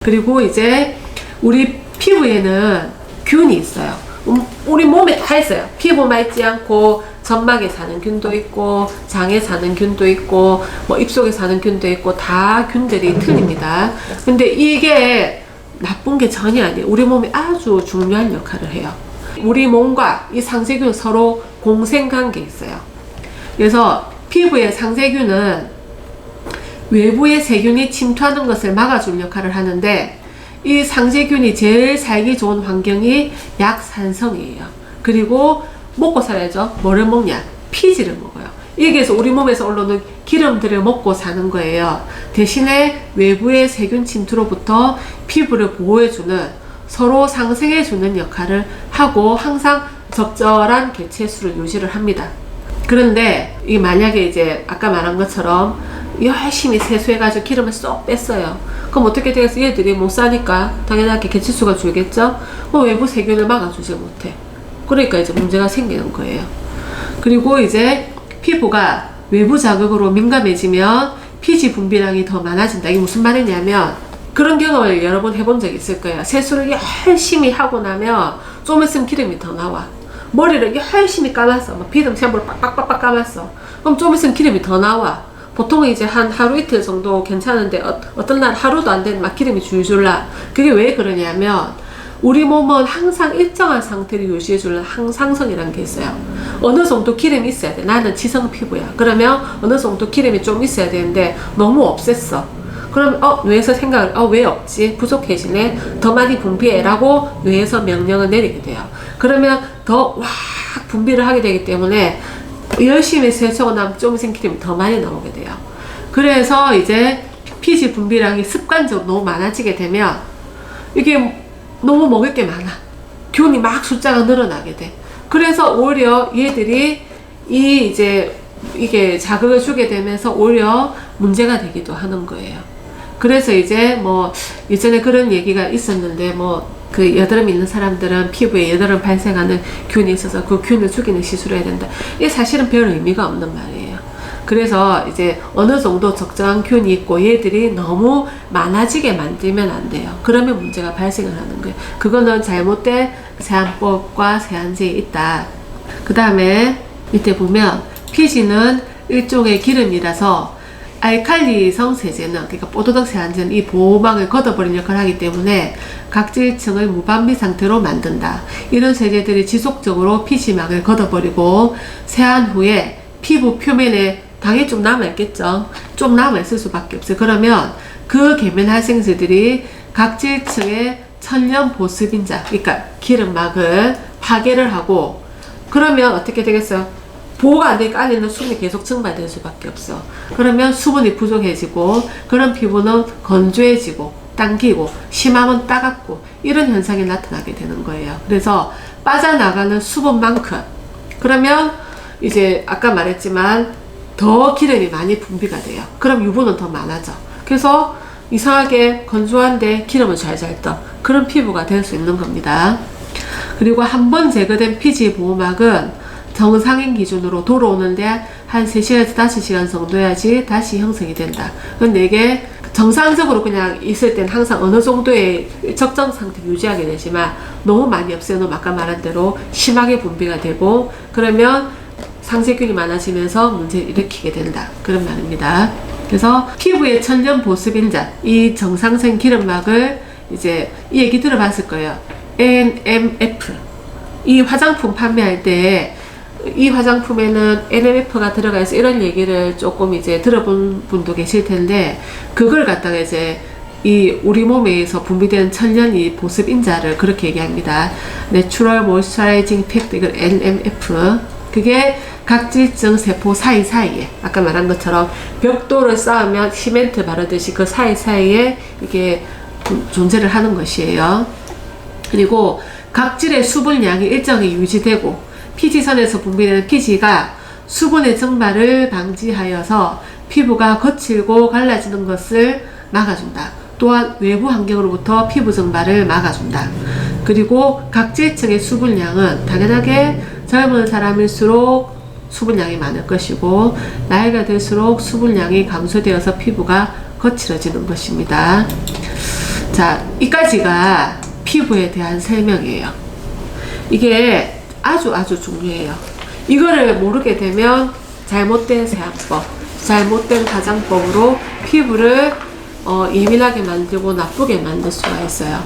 그리고 이제 우리 피부에는 균이 있어요. 우리 몸에 다 있어요. 피부만 있지 않고 점막에 사는 균도 있고 장에 사는 균도 있고 뭐 입속에 사는 균도 있고 다 균들이 틀립니다. 근데 이게 나쁜 게 전혀 아니에요. 우리 몸에 아주 중요한 역할을 해요. 우리 몸과 이 상세균 서로 공생관계에 있어요. 그래서 피부의 상세균은 외부의 세균이 침투하는 것을 막아줄 역할을 하는데, 이 상세균이 제일 살기 좋은 환경이 약산성이에요. 그리고 먹고 살아야죠. 뭐를 먹냐? 피지를 먹어요. 여기에서 우리 몸에서 올라오는 기름들을 먹고 사는 거예요. 대신에 외부의 세균 침투로부터 피부를 보호해주는, 서로 상생해주는 역할을 하고 항상 적절한 개체수를 유지를 합니다. 그런데 이 만약에 이제 아까 말한 것처럼 열심히 세수해가지고 기름을 쏙 뺐어요. 그럼 어떻게 되겠어? 얘들이 못 사니까 당연하게 개체수가 줄겠죠? 외부 세균을 막아주지 못해. 그러니까 이제 문제가 생기는 거예요. 그리고 이제 피부가 외부 자극으로 민감해지면 피지 분비량이 더 많아진다. 이게 무슨 말이냐면, 그런 경험을 여러 번 해본 적이 있을 거예요. 세수를 열심히 하고 나면 좀 있으면 기름이 더 나와. 머리를 열심히 감았어. 막 비듬 샴푸를 빡빡빡빡 감았어. 그럼 좀 있으면 기름이 더 나와. 보통은 이제 한 하루 이틀 정도 괜찮은데 어떤 날 하루도 안 되는 막 기름이 줄줄 나. 그게 왜 그러냐면, 우리 몸은 항상 일정한 상태를 유지해주는 항상성이라는 게 있어요. 어느 정도 기름이 있어야 돼. 나는 지성 피부야. 그러면 어느 정도 기름이 좀 있어야 되는데 너무 없앴어. 그럼 뇌에서 생각을 왜 없지? 부족해지네. 더 많이 분비해 라고 뇌에서 명령을 내리게 돼요. 그러면 더 확 분비를 하게 되기 때문에 열심히 세수하고 나면 좀 있으면 기름이 더 많이 나오게 돼요. 그래서 이제 피지 분비량이 습관적으로 너무 많아지게 되면 이게 너무 먹을 게 많아. 균이 막 숫자가 늘어나게 돼. 그래서 오히려 얘들이 이게 자극을 주게 되면서 오히려 문제가 되기도 하는 거예요. 그래서 이제 뭐 예전에 그런 얘기가 있었는데, 그 여드름 있는 사람들은 피부에 여드름 발생하는 균이 있어서 그 균을 죽이는 시술을 해야 된다. 이게 사실은 별 의미가 없는 말이에요. 그래서 이제 어느 정도 적정한 균이 있고 얘들이 너무 많아지게 만들면 안 돼요. 그러면 문제가 발생을 하는 거예요. 그거는 잘못된 세안법과 세안제에 있다. 그 다음에 밑에 보면 피지는 일종의 기름이라서 알칼리성 세제는, 그러니까 뽀드덕 세안제는 이 보호막을 걷어버리는 역할을 하기 때문에 각질층을 무반비 상태로 만든다. 이런 세제들이 지속적으로 피지막을 걷어버리고 세안 후에 피부 표면에 당연히 좀 남아있겠죠. 좀 남아있을 수밖에 없어요. 그러면 그 계면활성제들이 각질층의 천연 보습인자, 그러니까 기름막을 파괴를 하고, 그러면 어떻게 되겠어요? 보호가 안 되니까 안에 있는 수분이 계속 증발될 수밖에 없어. 그러면 수분이 부족해지고, 그런 피부는 건조해지고 당기고 심하면 따갑고 이런 현상이 나타나게 되는 거예요. 그래서 빠져나가는 수분만큼, 그러면 이제 아까 말했지만 더 기름이 많이 분비가 돼요. 그럼 유분은 더 많아져. 그래서 이상하게 건조한데 기름을 잘잘 떠. 그런 피부가 될 수 있는 겁니다. 그리고 한번 제거된 피지 보호막은 정상인 기준으로 돌아오는데 한 3시간에서 5시간 정도 해야지 다시 형성이 된다. 근데 이게 정상적으로 그냥 있을 땐 항상 어느 정도의 적정 상태 유지하게 되지만 너무 많이 없애놓으면 아까 말한 대로 심하게 분비가 되고, 그러면 상세균이 많아지면서 문제를 일으키게 된다. 그런 말입니다. 그래서 피부의 천연 보습인자, 이 정상적인 기름막을 이제 이 얘기 들어봤을 거예요. NMF. 이 화장품 판매할 때 이 화장품에는 NMF가 들어가 있어, 이런 얘기를 조금 이제 들어본 분도 계실 텐데, 그걸 갖다가 이제 이 우리 몸에서 분비되는 천연 이 보습 인자를 그렇게 얘기합니다. Natural Moisturizing Factor, 이걸 NMF. 그게 각질층 세포 사이사이에, 아까 말한 것처럼 벽돌을 쌓으면 시멘트 바르듯이 그 사이사이에 이게 존재를 하는 것이에요. 그리고 각질의 수분량이 일정히 유지되고, 피지선에서 분비되는 피지가 수분의 증발을 방지하여서 피부가 거칠고 갈라지는 것을 막아준다. 또한 외부 환경으로부터 피부 증발을 막아준다. 그리고 각질층의 수분량은 당연하게 젊은 사람일수록 수분량이 많을 것이고, 나이가 들수록 수분량이 감소되어서 피부가 거칠어지는 것입니다. 자, 이까지가 피부에 대한 설명이에요. 이게 아주 중요해요. 이거를 모르게 되면 잘못된 세안법, 잘못된 화장법으로 피부를 예민하게 만들고 나쁘게 만들 수가 있어요.